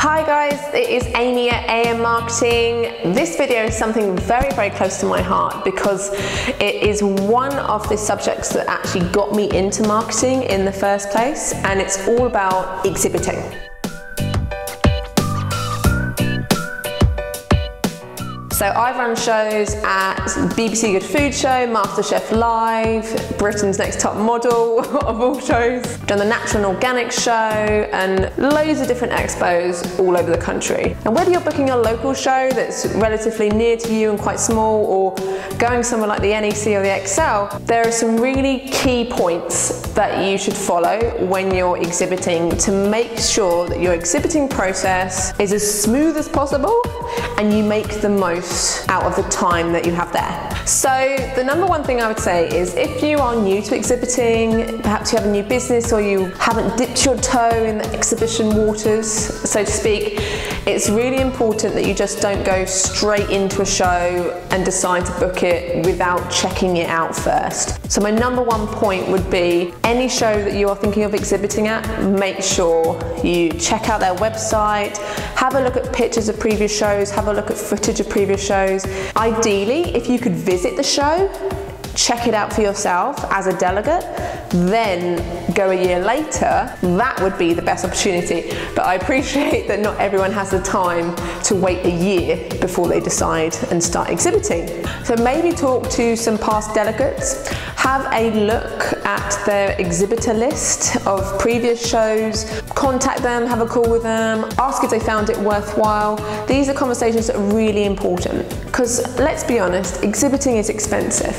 Hi guys, it is Amy at AM Marketing. This video is something very, very close to my heart because it is one of the subjects that actually got me into marketing in the first place, and it's all about exhibiting. So I've run shows at BBC Good Food Show, MasterChef Live, Britain's Next Top Model of all shows, done the Natural and Organic Show, and loads of different expos all over the country. And whether you're booking a local show that's relatively near to you and quite small, or going somewhere like the NEC or the Excel, there are some really key points that you should follow when you're exhibiting to make sure that your exhibiting process is as smooth as possible and you make the most out of the time that you have there. So the number one thing I would say is, if you are new to exhibiting, perhaps you have a new business or you haven't dipped your toe in the exhibition waters, so to speak, it's really important that you just don't go straight into a show and decide to book it without checking it out first. So my number one point would be, any show that you are thinking of exhibiting at, make sure you check out their website, have a look at pictures of previous shows, have a look at footage of previous shows. Ideally, if you could visit the show, check it out for yourself as a delegate, then go a year later, that would be the best opportunity. But I appreciate that not everyone has the time to wait a year before they decide and start exhibiting. So maybe talk to some past delegates, have a look at their exhibitor list of previous shows, contact them, have a call with them, ask if they found it worthwhile. These are conversations that are really important, because let's be honest, exhibiting is expensive.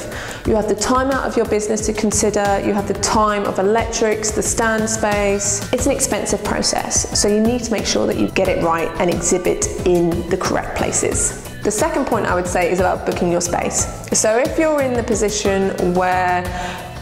You have the time out of your business to consider, you have the time of electrics, the stand space. It's an expensive process, so you need to make sure that you get it right and exhibit in the correct places. The second point I would say is about booking your space. So if you're in the position where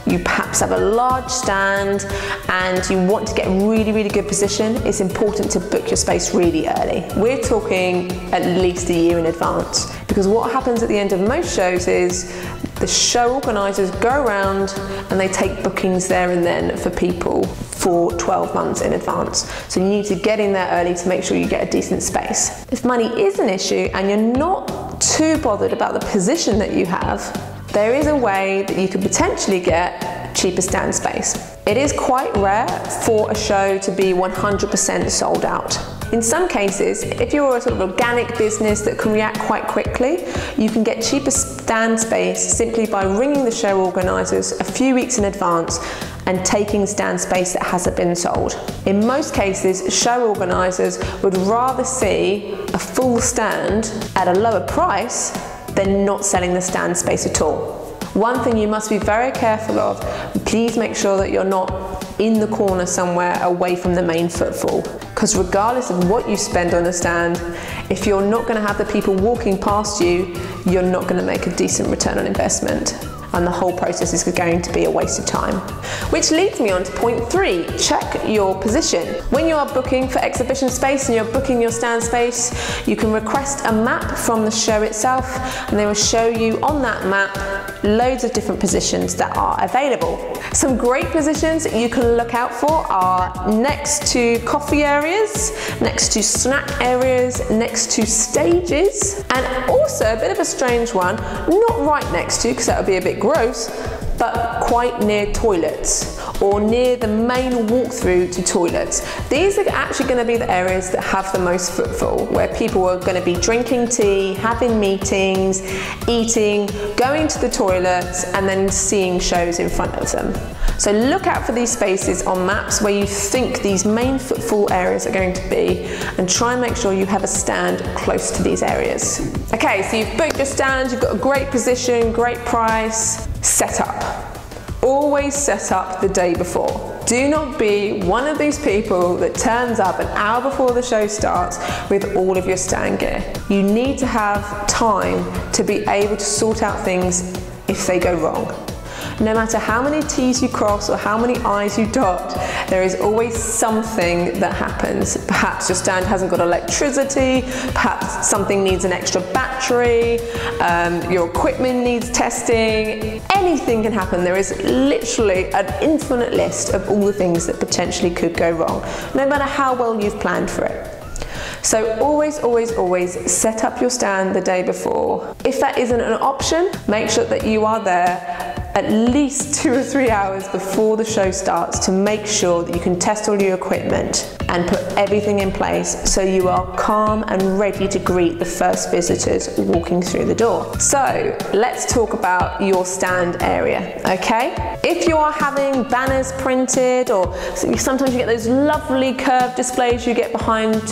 you perhaps have a large stand and you want to get a really good position, it's important to book your space really early. We're talking at least a year in advance, because what happens at the end of most shows is the show organisers go around and they take bookings there and then for people for 12 months in advance. So you need to get in there early to make sure you get a decent space. If money is an issue and you're not too bothered about the position that you have, there is a way that you could potentially get cheaper stand space. It is quite rare for a show to be 100% sold out. In some cases, if you're a sort of organic business that can react quite quickly, you can get cheaper stand space simply by ringing the show organisers a few weeks in advance and taking stand space that hasn't been sold. In most cases, show organisers would rather see a full stand at a lower price than not selling the stand space at all. One thing you must be very careful of, please make sure that you're not in the corner somewhere away from the main footfall, because regardless of what you spend on a stand, if you're not going to have the people walking past you, you're not going to make a decent return on investment, and the whole process is going to be a waste of time. Which leads me on to point 3, check your position. When you are booking for exhibition space and you're booking your stand space, you can request a map from the show itself, and they will show you on that map loads of different positions that are available. Some great positions you can look out for are next to coffee areas, next to snack areas, next to stages, and also a bit of a strange one, not right next to, because that would be a bit gross, but quite near toilets or near the main walkthrough to toilets. These are actually going to be the areas that have the most footfall, where people are going to be drinking tea, having meetings, eating, going to the toilets, and then seeing shows in front of them. So look out for these spaces on maps where you think these main footfall areas are going to be, and try and make sure you have a stand close to these areas. Okay, so you've booked your stand, you've got a great position, great price. Set up. Always set up the day before. Do not be one of these people that turns up an hour before the show starts with all of your stand gear. You need to have time to be able to sort out things if they go wrong. No matter how many T's you cross or how many I's you dot, there is always something that happens. Perhaps your stand hasn't got electricity, perhaps something needs an extra battery, your equipment needs testing. Anything can happen. There is literally an infinite list of all the things that potentially could go wrong, no matter how well you've planned for it. So always, always, always set up your stand the day before. If that isn't an option, make sure that you are there at least 2 or 3 hours before the show starts to make sure that you can test all your equipment and put everything in place so you are calm and ready to greet the first visitors walking through the door. So let's talk about your stand area, okay? If you are having banners printed, or sometimes you get those lovely curved displays you get behind,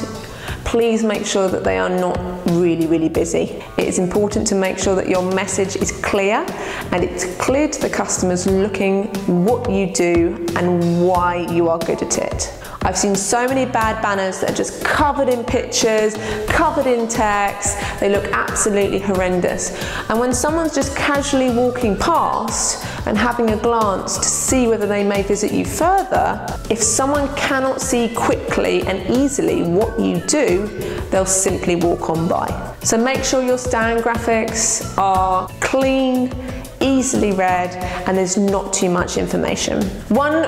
please make sure that they are not really, really busy. It is important to make sure that your message is clear and it's clear to the customers looking what you do and why you are good at it. I've seen so many bad banners that are just covered in pictures, covered in text. They look absolutely horrendous. And when someone's just casually walking past and having a glance to see whether they may visit you further, if someone cannot see quickly and easily what you do, they'll simply walk on by. So make sure your stand graphics are clean, easily read, and there's not too much information. One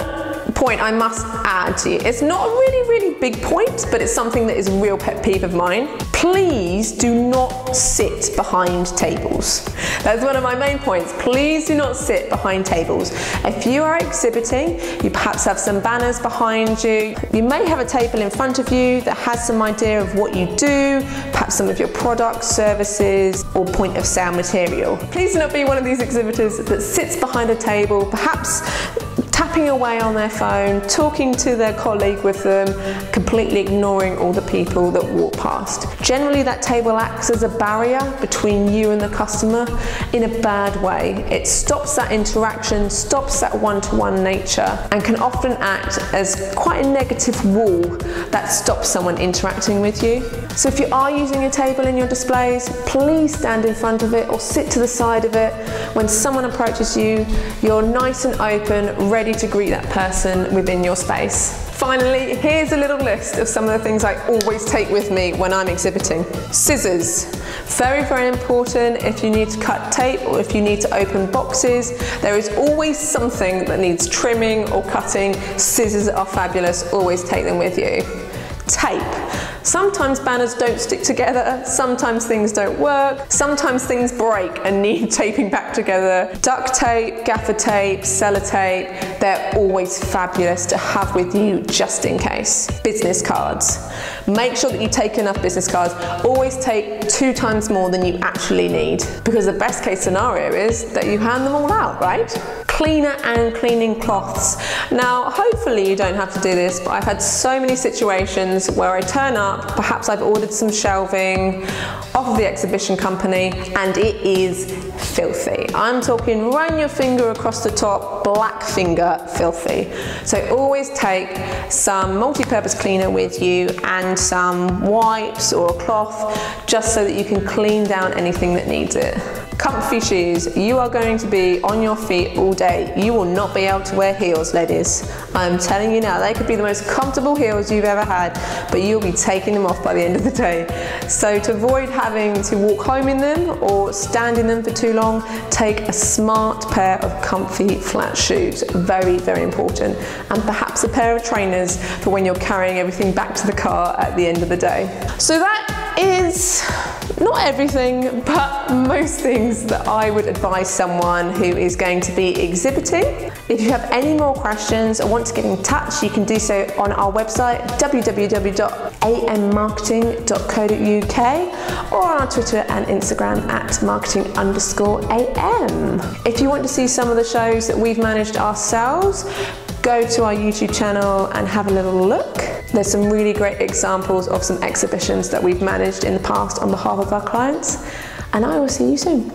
point I must add to you, it's not a really big point, but it's something that is a real pet peeve of mine. Please do not sit behind tables. That's one of my main points. Please do not sit behind tables. If you are exhibiting, you perhaps have some banners behind you. You may have a table in front of you that has some idea of what you do, perhaps some of your products, services, or point of sale material. Please do not be one of these exhibitors that sits behind a table, perhaps tapping away on their phone, talking to their colleague with them, completely ignoring all the people that walk past. Generally, that table acts as a barrier between you and the customer in a bad way. It stops that interaction, stops that one-to-one nature, and can often act as quite a negative wall that stops someone interacting with you. So if you are using a table in your displays, please stand in front of it or sit to the side of it. When someone approaches you, you're nice and open, ready to greet that person within your space. Finally, here's a little list of some of the things I always take with me when I'm exhibiting. Scissors. Very important if you need to cut tape or if you need to open boxes. There is always something that needs trimming or cutting. Scissors are fabulous, always take them with you. Tape. Sometimes banners don't stick together, sometimes things don't work, sometimes things break and need taping back together. Duct tape, gaffer tape, sellotape, they're always fabulous to have with you just in case. Business cards. Make sure that you take enough business cards. Always take 2 times more than you actually need, because the best case scenario is that you hand them all out, right? Cleaner and cleaning cloths. Now, hopefully you don't have to do this, but I've had so many situations where I turn up, perhaps I've ordered some shelving off of the exhibition company, and it is filthy. I'm talking run your finger across the top, black finger filthy. So always take some multi-purpose cleaner with you and some wipes or a cloth, just so that you can clean down anything that needs it. Comfy shoes. You are going to be on your feet all day. You will not be able to wear heels, ladies. I'm telling you now, they could be the most comfortable heels you've ever had, but you'll be taking them off by the end of the day. So to avoid having to walk home in them or stand in them for too long, take a smart pair of comfy flat shoes. Very important. And perhaps a pair of trainers for when you're carrying everything back to the car at the end of the day. So that is not everything, but most things that I would advise someone who is going to be exhibiting. If you have any more questions or want to get in touch, you can do so on our website, www.ammarketing.co.uk, or on our Twitter and Instagram at marketing_am. If you want to see some of the shows that we've managed ourselves, go to our YouTube channel and have a little look. There's some really great examples of some exhibitions that we've managed in the past on behalf of our clients, and I will see you soon.